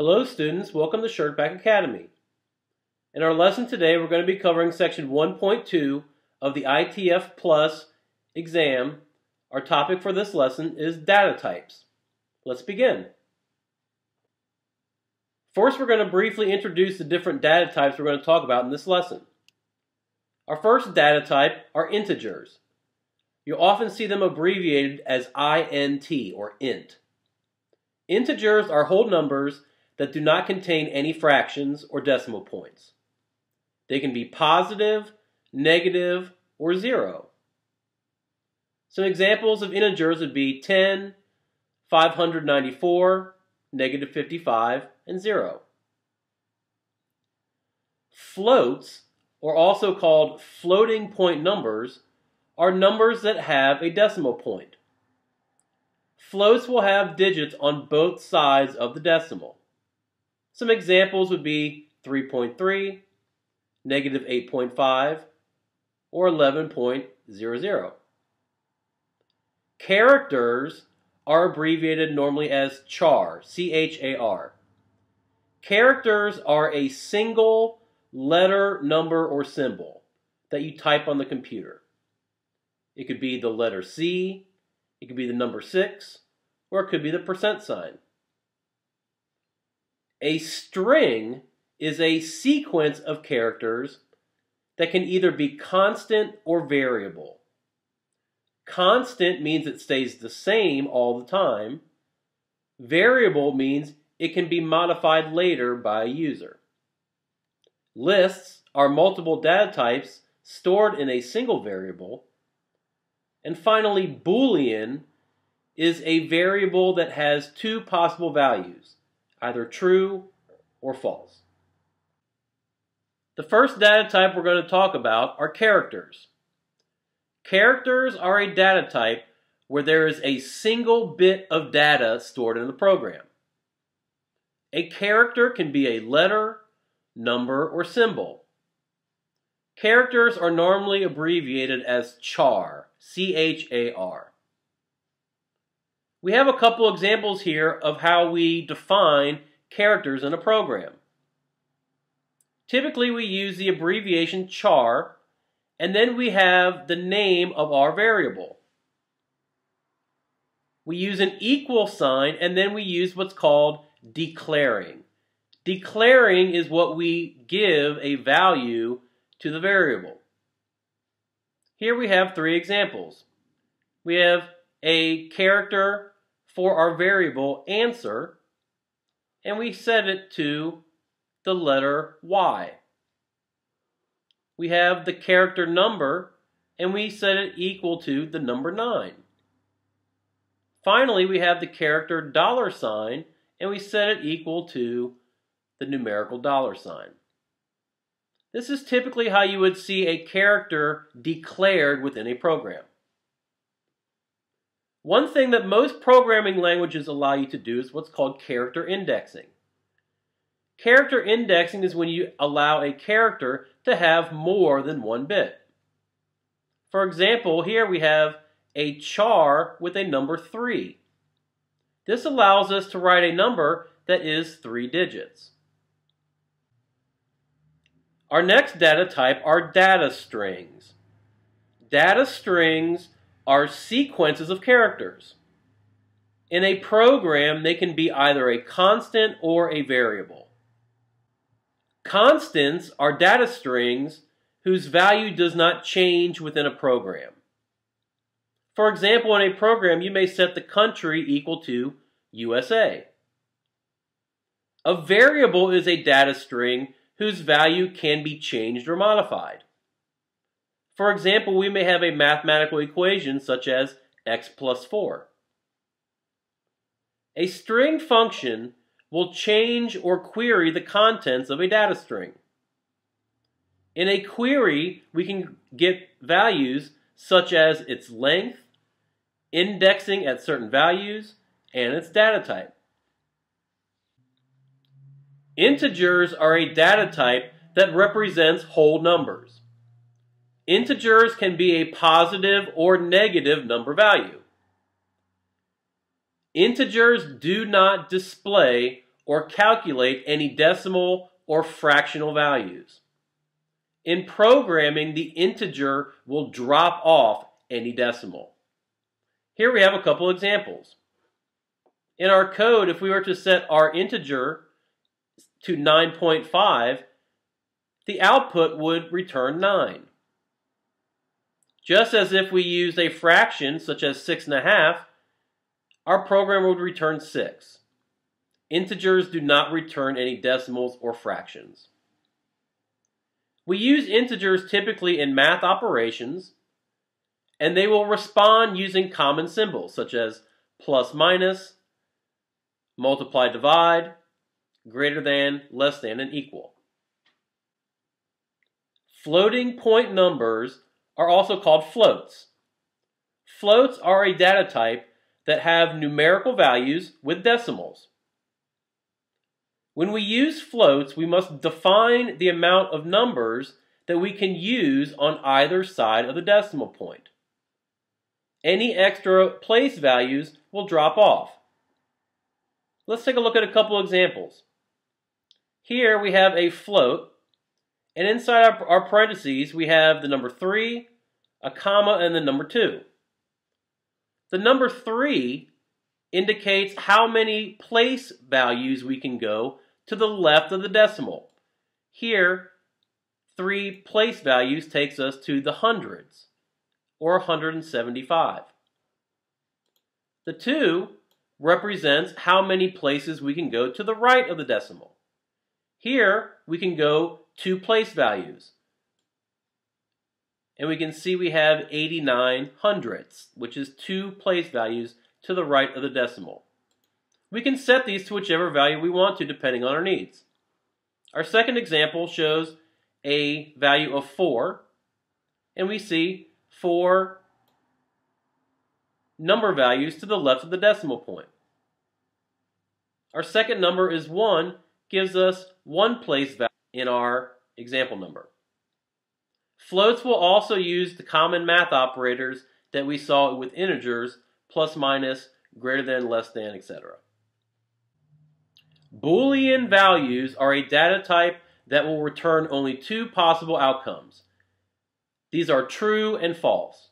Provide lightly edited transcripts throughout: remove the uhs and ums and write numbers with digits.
Hello students, welcome to ShirtBack Academy. In our lesson today we're going to be covering section 1.2 of the ITF Plus exam. Our topic for this lesson is data types. Let's begin. First we're going to briefly introduce the different data types we're going to talk about in this lesson. Our first data type are integers. You'll often see them abbreviated as INT or int. Integers are whole numbers that do not contain any fractions or decimal points. They can be positive, negative, or 0. Some examples of integers would be 10, 594, negative 55, and 0. Floats, or also called floating point numbers, are numbers that have a decimal point. Floats will have digits on both sides of the decimal. Some examples would be 3.3, negative 8.5, or 11.00. Characters are abbreviated normally as char, C-H-A-R. Characters are a single letter, number, or symbol that you type on the computer. It could be the letter C, it could be the number 6, or it could be the percent sign. A string is a sequence of characters that can either be constant or variable. Constant means it stays the same all the time. Variable means it can be modified later by a user. Lists are multiple data types stored in a single variable. And finally, Boolean is a variable that has two possible values, either true or false. The first data type we're going to talk about are characters. Characters are a data type where there is a single bit of data stored in the program. A character can be a letter, number, or symbol. Characters are normally abbreviated as char, C-H-A-R. We have a couple examples here of how we define characters in a program. Typically we use the abbreviation char, and then we have the name of our variable. We use an equal sign, and then we use what's called declaring. Declaring is what we give a value to the variable. Here we have three examples. We have a character for our variable answer, and we set it to the letter Y. We have the character number, and we set it equal to the number 9. Finally, we have the character $sign, and we set it equal to the numerical $sign. This is typically how you would see a character declared within a program. One thing that most programming languages allow you to do is what's called character indexing. Character indexing is when you allow a character to have more than one bit. For example, here we have a char with a number 3. This allows us to write a number that is 3 digits. Our next data type are data strings. Data strings are sequences of characters. In a program, they can be either a constant or a variable. Constants are data strings whose value does not change within a program. For example, in a program, you may set the country equal to USA. A variable is a data string whose value can be changed or modified. For example, we may have a mathematical equation such as x plus 4. A string function will change or query the contents of a data string. In a query, we can get values such as its length, indexing at certain values, and its data type. Integers are a data type that represents whole numbers. Integers can be a positive or negative number value. Integers do not display or calculate any decimal or fractional values. In programming, the integer will drop off any decimal. Here we have a couple examples. In our code, if we were to set our integer to 9.5, the output would return 9. Just as if we used a fraction, such as 6.5, our program would return 6. Integers do not return any decimals or fractions. We use integers typically in math operations, and they will respond using common symbols, such as plus minus, multiply, divide, greater than, less than, and equal. Floating point numbers are also called floats. Floats are a data type that have numerical values with decimals. When we use floats, we must define the amount of numbers that we can use on either side of the decimal point. Any extra place values will drop off. Let's take a look at a couple examples. Here we have a float, and inside our parentheses we have the number 3, a comma, and the number 2. The number 3 indicates how many place values we can go to the left of the decimal. Here, 3 place values takes us to the hundreds, or 175. The 2 represents how many places we can go to the right of the decimal. Here, we can go 2 place values. And we can see we have 89 hundredths, which is 2 place values to the right of the decimal. We can set these to whichever value we want to, depending on our needs. Our second example shows a value of 4, and we see 4 number values to the left of the decimal point. Our second number is 1, gives us 1 place value in our example number. Floats will also use the common math operators that we saw with integers, plus, minus, greater than, less than, etc. Boolean values are a data type that will return only 2 possible outcomes. These are true and false.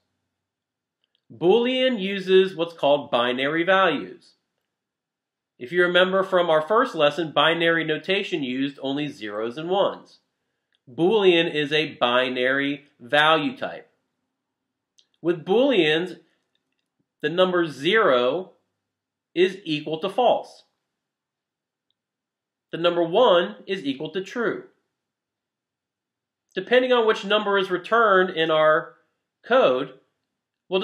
Boolean uses what's called binary values. If you remember from our first lesson, binary notation used only zeros and ones. Boolean is a binary value type. With Booleans, the number 0 is equal to false. The number 1 is equal to true. Depending on which number is returned in our code, will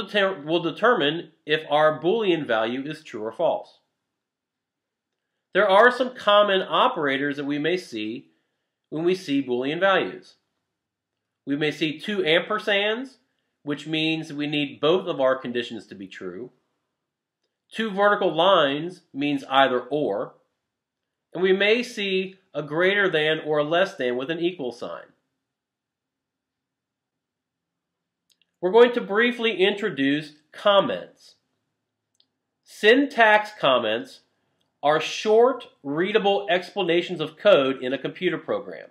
determine if our Boolean value is true or false. There are some common operators that we may see when we see Boolean values. We may see 2 ampersands, which means we need both of our conditions to be true. 2 vertical lines means either or. And we may see a greater than or a less than with an equal sign. We're going to briefly introduce comments. Syntax comments are short, readable explanations of code in a computer program.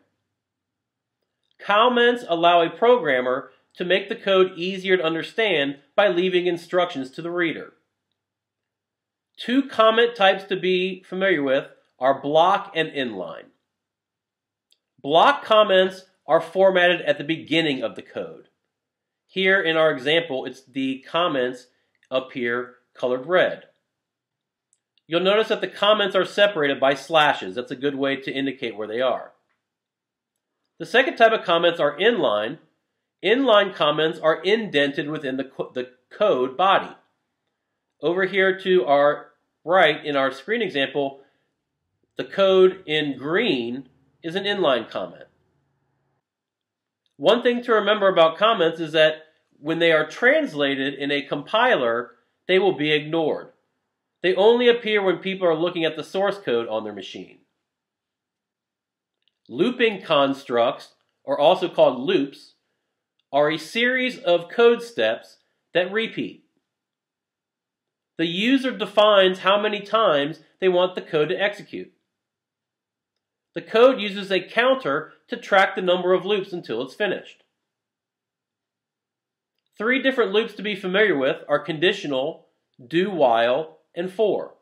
Comments allow a programmer to make the code easier to understand by leaving instructions to the reader. 2 comment types to be familiar with are block and inline. Block comments are formatted at the beginning of the code. Here in our example, it's the comments up here colored red. You'll notice that the comments are separated by slashes. That's a good way to indicate where they are. The second type of comments are inline. Inline comments are indented within the code body. Over here to our right in our screen example, the code in green is an inline comment. One thing to remember about comments is that when they are translated in a compiler, they will be ignored. They only appear when people are looking at the source code on their machine. Looping constructs, or also called loops, are a series of code steps that repeat. The user defines how many times they want the code to execute. The code uses a counter to track the number of loops until it's finished. 3 different loops to be familiar with are conditional, do while, and for.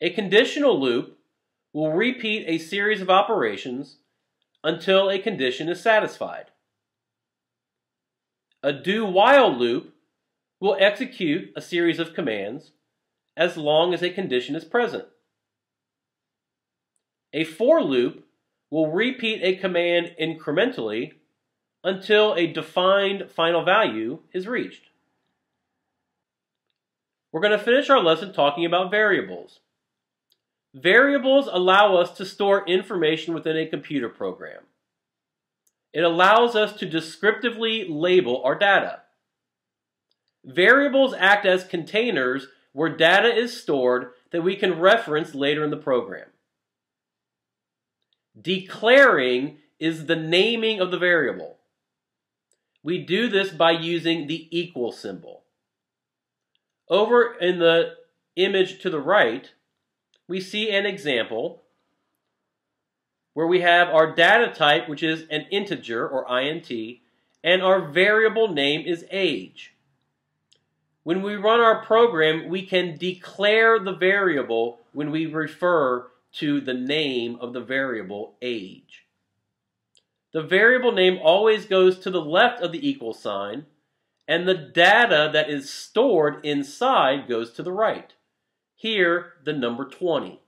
A conditional loop will repeat a series of operations until a condition is satisfied. A do while loop will execute a series of commands as long as a condition is present. A for loop will repeat a command incrementally until a defined final value is reached. We're going to finish our lesson talking about variables. Variables allow us to store information within a computer program. It allows us to descriptively label our data. Variables act as containers where data is stored that we can reference later in the program. Declaring is the naming of the variable. We do this by using the equal symbol. Over in the image to the right, we see an example where we have our data type, which is an integer or int, and our variable name is age. When we run our program, we can declare the variable when we refer to the name of the variable age. The variable name always goes to the left of the equal sign, and the data that is stored inside goes to the right. Here, the number 20.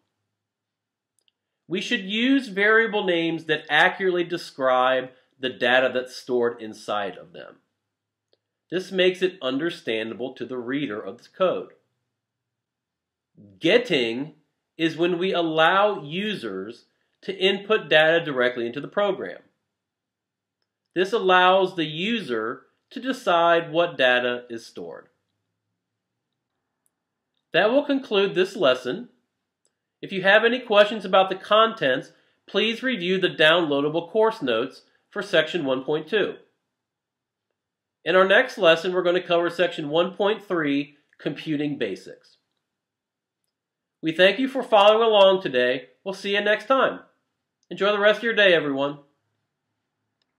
We should use variable names that accurately describe the data that's stored inside of them. This makes it understandable to the reader of the code. Getting is when we allow users to input data directly into the program. This allows the user to decide what data is stored. That will conclude this lesson. If you have any questions about the contents, please review the downloadable course notes for Section 1.2. In our next lesson, we're going to cover Section 1.3, Computing Basics. We thank you for following along today. We'll see you next time. Enjoy the rest of your day, everyone.